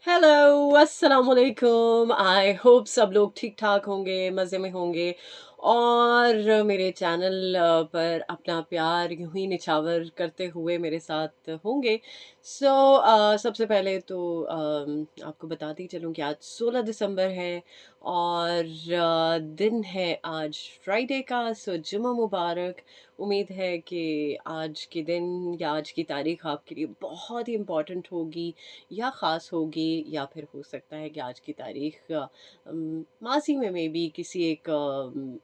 Hello, अस्सलाम वालेकुम। I hope सब लोग ठीक-ठाक होंगे, मज़े में होंगे और मेरे चैनल पर अपना प्यार यूँ ही निछावर करते हुए मेरे साथ होंगे। सबसे पहले तो आपको बताती चलूँ कि आज 16 दिसंबर है और दिन है आज फ्राइडे का। जुम्मा मुबारक। उम्मीद है कि आज के दिन या आज की तारीख़ आपके लिए बहुत ही इम्पोर्टेंट होगी या ख़ास होगी या फिर हो सकता है कि आज की तारीख़ माज़ी में मेबी किसी एक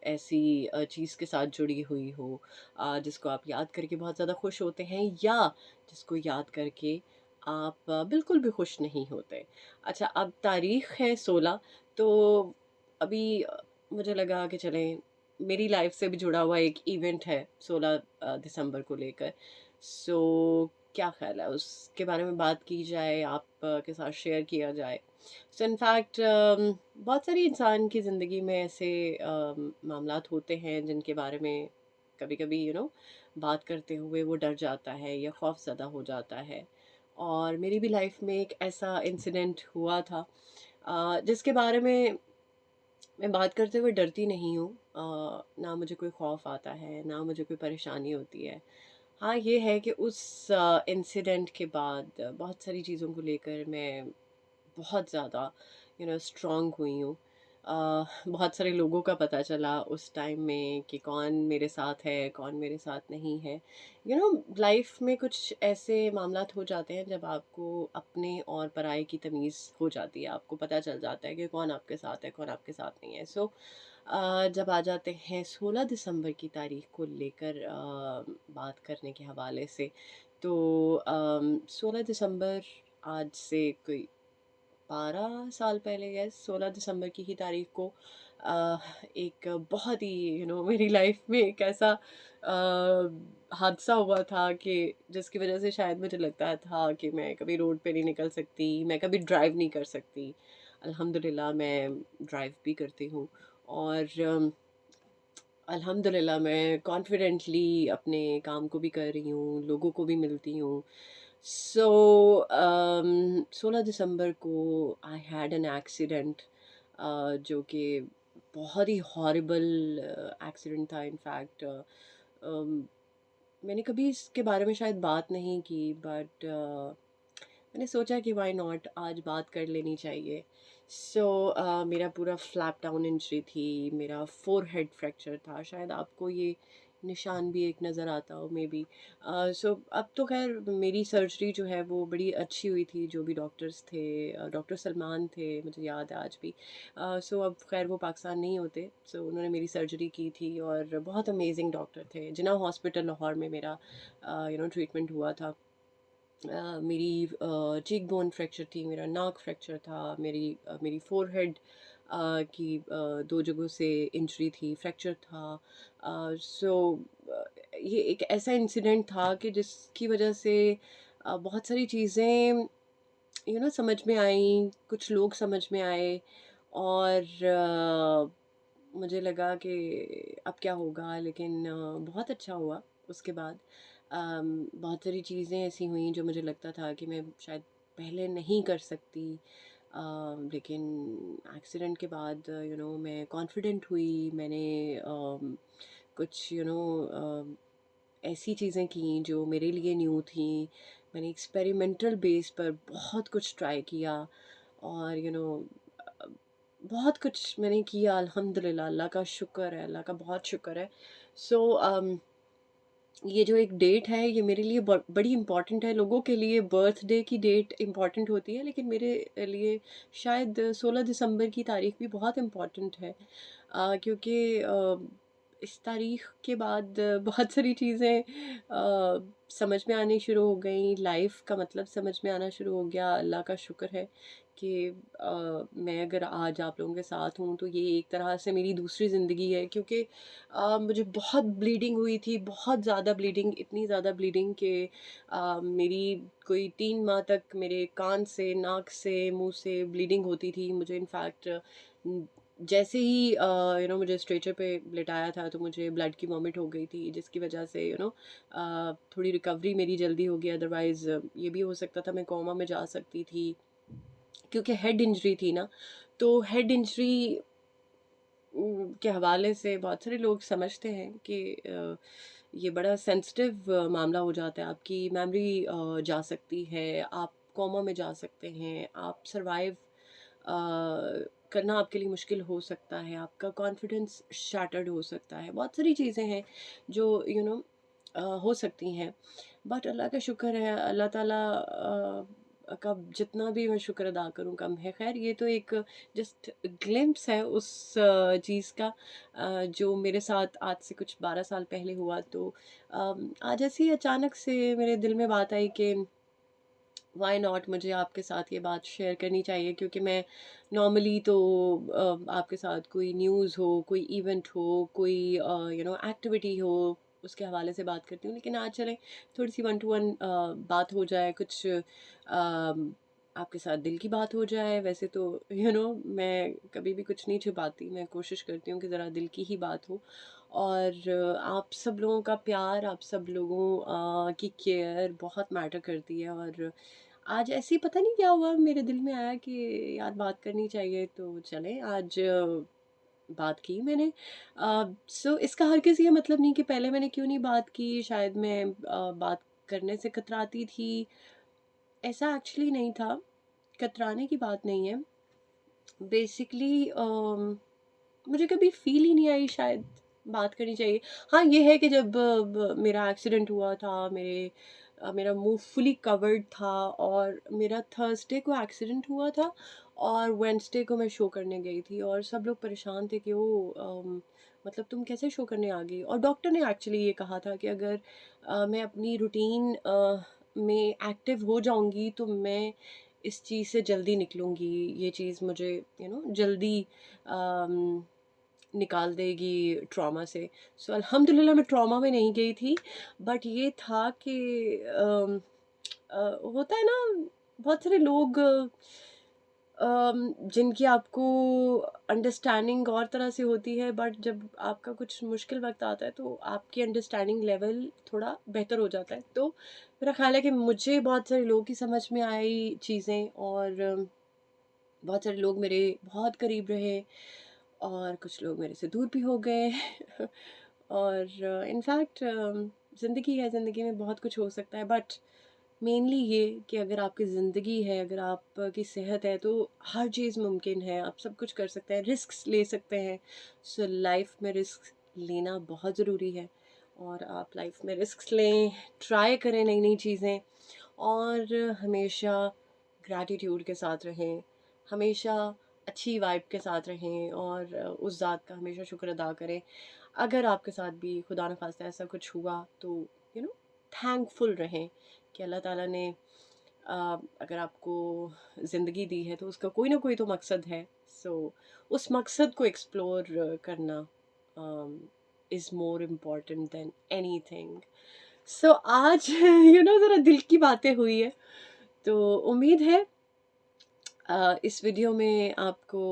ऐसी चीज़ के साथ जुड़ी हुई हो जिसको आप याद करके बहुत ज़्यादा खुश होते हैं या जिसको याद करके आप बिल्कुल भी खुश नहीं होते। अच्छा, अब तारीख़ है 16, तो अभी मुझे लगा कि चलें मेरी लाइफ़ से भी जुड़ा हुआ एक इवेंट है 16 दिसंबर को लेकर। क्या ख़्याल है उसके बारे में बात की जाए, आप के साथ शेयर किया जाए। इनफैक्ट बहुत सारी इंसान की ज़िंदगी में ऐसे मामलात होते हैं जिनके बारे में कभी-कभी बात करते हुए वो डर जाता है या खौफ़ज़दा हो जाता है। और मेरी भी लाइफ़ में एक ऐसा इंसिडेंट हुआ था जिसके बारे में मैं बात करते हुए डरती नहीं हूँ। ना मुझे कोई ख़ौफ़ आता है, ना मुझे कोई परेशानी होती है। हाँ, ये है कि उस इंसिडेंट के बाद बहुत सारी चीज़ों को लेकर मैं बहुत ज़्यादा स्ट्रॉन्ग हुई हूँ। बहुत सारे लोगों का पता चला उस टाइम में कि कौन मेरे साथ है, कौन मेरे साथ नहीं है। लाइफ़ में कुछ ऐसे मामलात हो जाते हैं जब आपको अपने और पराये की तमीज़ हो जाती है। आपको पता चल जाता है कि कौन आपके साथ है, कौन आपके साथ नहीं है। जब आ जाते हैं 16 दिसंबर की तारीख़ को लेकर बात करने के हवाले से, तो 16 दिसंबर आज से कोई 12 साल पहले, यस 16 दिसंबर की ही तारीख को अ, एक बहुत ही मेरी लाइफ में एक ऐसा हादसा हुआ था कि जिसकी वजह से शायद मुझे लगता था कि मैं कभी रोड पे नहीं निकल सकती, मैं कभी ड्राइव नहीं कर सकती। अल्हम्दुलिल्लाह मैं ड्राइव भी करती हूँ और अल्हम्दुलिल्लाह मैं कॉन्फिडेंटली अपने काम को भी कर रही हूँ, लोगों को भी मिलती हूँ। 16 दिसंबर को आई हैड एन एक्सीडेंट जो कि बहुत ही हॉरिबल एक्सीडेंट था। इनफैक्ट मैंने कभी इसके बारे में शायद बात नहीं की, बट मैंने सोचा कि व्हाई नॉट आज बात कर लेनी चाहिए। मेरा पूरा फ्लैप डाउन इंजरी थी, मेरा फोरहेड फ्रैक्चर था, शायद आपको ये निशान भी एक नज़र आता हो मे बी। अब तो खैर मेरी सर्जरी जो है वो बड़ी अच्छी हुई थी, जो भी डॉक्टर्स थे, डॉक्टर सलमान थे, मुझे याद है आज भी। अब खैर वो पाकिस्तान नहीं होते। उन्होंने मेरी सर्जरी की थी और बहुत अमेजिंग डॉक्टर थे। जिन्ना हॉस्पिटल लाहौर में मेरा ट्रीटमेंट हुआ था। मेरी चीक बोन फ्रैक्चर थी, मेरा नाक फ्रैक्चर था, मेरी फोरहेड की दो जगहों से इंजरी थी, फ्रैक्चर था। अ, सो ये एक ऐसा इंसिडेंट था कि जिसकी वजह से बहुत सारी चीज़ें समझ में आई, कुछ लोग समझ में आए और मुझे लगा कि अब क्या होगा, लेकिन बहुत अच्छा हुआ उसके बाद। बहुत सारी चीज़ें ऐसी हुई जो मुझे लगता था कि मैं शायद पहले नहीं कर सकती, लेकिन एक्सीडेंट के बाद मैं कॉन्फिडेंट हुई। मैंने कुछ ऐसी चीज़ें की जो मेरे लिए न्यू थी। मैंने एक्सपेरिमेंटल बेस पर बहुत कुछ ट्राई किया और बहुत कुछ मैंने किया। अल्हम्दुलिल्लाह, अल्लाह का शुक्र है, अल्लाह का बहुत शुक्र है। सो ये जो एक डेट है ये मेरे लिए बड़ी इम्पॉर्टेंट है। लोगों के लिए बर्थडे की डेट इम्पॉर्टेंट होती है, लेकिन मेरे लिए शायद 16 दिसंबर की तारीख भी बहुत इम्पॉर्टेंट है, क्योंकि इस तारीख के बाद बहुत सारी चीज़ें समझ में आनी शुरू हो गई, लाइफ का मतलब समझ में आना शुरू हो गया। अल्लाह का शुक्र है कि मैं अगर आज आप लोगों के साथ हूँ तो ये एक तरह से मेरी दूसरी ज़िंदगी है, क्योंकि मुझे बहुत ब्लीडिंग हुई थी, बहुत ज़्यादा ब्लीडिंग, इतनी ज़्यादा ब्लीडिंग कि मेरी कोई 3 माह तक मेरे कान से, नाक से, मुँह से ब्लीडिंग होती थी। मुझे इनफैक्ट जैसे ही मुझे स्ट्रेचर पे लिटाया था तो मुझे ब्लड की वॉमिट हो गई थी, जिसकी वजह से थोड़ी रिकवरी मेरी जल्दी हो गई। अदरवाइज़ ये भी हो सकता था मैं कोमा में जा सकती थी। क्योंकि हेड इंजरी थी ना, तो हेड इंजरी के हवाले से बहुत सारे लोग समझते हैं कि ये बड़ा सेंसिटिव मामला हो जाता है। आपकी मेमोरी जा सकती है, आप कोमा में जा सकते हैं, आप सरवाइव करना आपके लिए मुश्किल हो सकता है, आपका कॉन्फिडेंस शैटर्ड हो सकता है, बहुत सारी चीज़ें हैं जो हो सकती हैं। बट अल्लाह का शुक्र है, अल्लाह ताला का जितना भी मैं शुक्र अदा करूँ कम है। खैर ये तो एक जस्ट ग्लिम्प्स है उस चीज़ का जो मेरे साथ आज से कुछ 12 साल पहले हुआ। तो आज ऐसे ही अचानक से मेरे दिल में बात आई कि वाई नॉट, मुझे आपके साथ ये बात शेयर करनी चाहिए, क्योंकि मैं नॉर्मली तो आपके साथ कोई न्यूज़ हो, कोई इवेंट हो, कोई एक्टिविटी हो, उसके हवाले से बात करती हूँ। लेकिन आज चलें थोड़ी सी वन टू वन बात हो जाए, कुछ आपके साथ दिल की बात हो जाए। वैसे तो मैं कभी भी कुछ नहीं छुपाती, मैं कोशिश करती हूँ कि ज़रा दिल की ही बात हो। और आप सब लोगों का प्यार, आप सब लोगों की केयर बहुत मैटर करती है। और आज ऐसे ही पता नहीं क्या हुआ, मेरे दिल में आया कि यार बात करनी चाहिए, तो चलें आज बात की मैंने। सो इसका हर किसी ये मतलब नहीं कि पहले मैंने क्यों नहीं बात की, शायद मैं बात करने से कतराती थी। ऐसा एक्चुअली नहीं था, कतराने की बात नहीं है। बेसिकली मुझे कभी फील ही नहीं आई शायद बात करनी चाहिए। हाँ, ये है कि जब मेरा एक्सीडेंट हुआ था, मेरा मुंह फुली कवर्ड था, और मेरा थर्सडे को एक्सीडेंट हुआ था, और वेडनेसडे को मैं शो करने गई थी, और सब लोग परेशान थे कि वो मतलब तुम कैसे शो करने आ गई। और डॉक्टर ने एक्चुअली ये कहा था कि अगर मैं अपनी रूटीन में एक्टिव हो जाऊंगी तो मैं इस चीज़ से जल्दी निकलूंगी, ये चीज़ मुझे जल्दी अम, निकाल देगी ट्रॉमा से। सो अल्हम्दुलिल्लाह मैं ट्रॉमा में नहीं गई थी। बट ये था कि होता है ना, बहुत सारे लोग जिनकी आपको अंडरस्टैंडिंग और तरह से होती है, बट जब आपका कुछ मुश्किल वक्त आता है तो आपकी अंडरस्टैंडिंग लेवल थोड़ा बेहतर हो जाता है। तो मेरा ख्याल है कि मुझे बहुत सारे लोगों की समझ में आई चीज़ें, और बहुत सारे लोग मेरे बहुत करीब रहे, और कुछ लोग मेरे से दूर भी हो गए। और इनफैक्ट ज़िंदगी है, ज़िंदगी में बहुत कुछ हो सकता है। बट मेनली ये कि अगर आपकी ज़िंदगी है, अगर आपकी सेहत है, तो हर चीज़ मुमकिन है, आप सब कुछ कर सकते हैं, रिस्क्स ले सकते हैं। सो लाइफ में रिस्क लेना बहुत ज़रूरी है, और आप लाइफ में रिस्क लें, ट्राई करें नई नई चीज़ें, और हमेशा ग्रैटिट्यूड के साथ रहें, हमेशा अच्छी वाइब के साथ रहें, और उस ज़ात का हमेशा शुक्र अदा करें। अगर आपके साथ भी खुदा न खास्ता ऐसा कुछ हुआ तो यू नो थैंकफुल रहें कि अल्लाह ताला ने अगर आपको ज़िंदगी दी है तो उसका कोई ना कोई तो मकसद है। सो उस मकसद को एक्सप्लोर करना is more important than anything. So आज ज़रा दिल की बातें हुई है, तो उम्मीद है इस वीडियो में आपको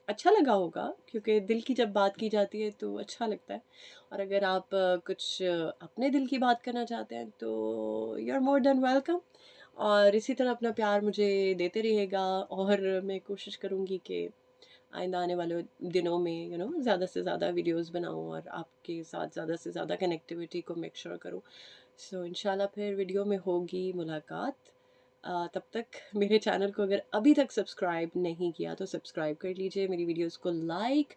अच्छा लगा होगा, क्योंकि दिल की जब बात की जाती है तो अच्छा लगता है। और अगर आप कुछ अपने दिल की बात करना चाहते हैं तो you are more than welcome. और इसी तरह अपना प्यार मुझे देते रहिएगा, और मैं कोशिश करूँगी कि आइंदा आने वाले दिनों में ज़्यादा से ज़्यादा वीडियोस बनाऊं, और आपके साथ ज़्यादा से ज़्यादा कनेक्टिविटी को मेक श्योर करूं। सो इंशाल्लाह फिर वीडियो में होगी मुलाकात। तब तक मेरे चैनल को अगर अभी तक सब्सक्राइब नहीं किया तो सब्सक्राइब कर लीजिए, मेरी वीडियोस को लाइक,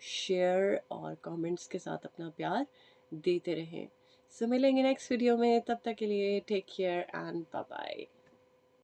शेयर और कमेंट्स के साथ अपना प्यार देते रहें। सो मिलेंगे नेक्स्ट वीडियो में, तब तक के लिए take care and bye bye.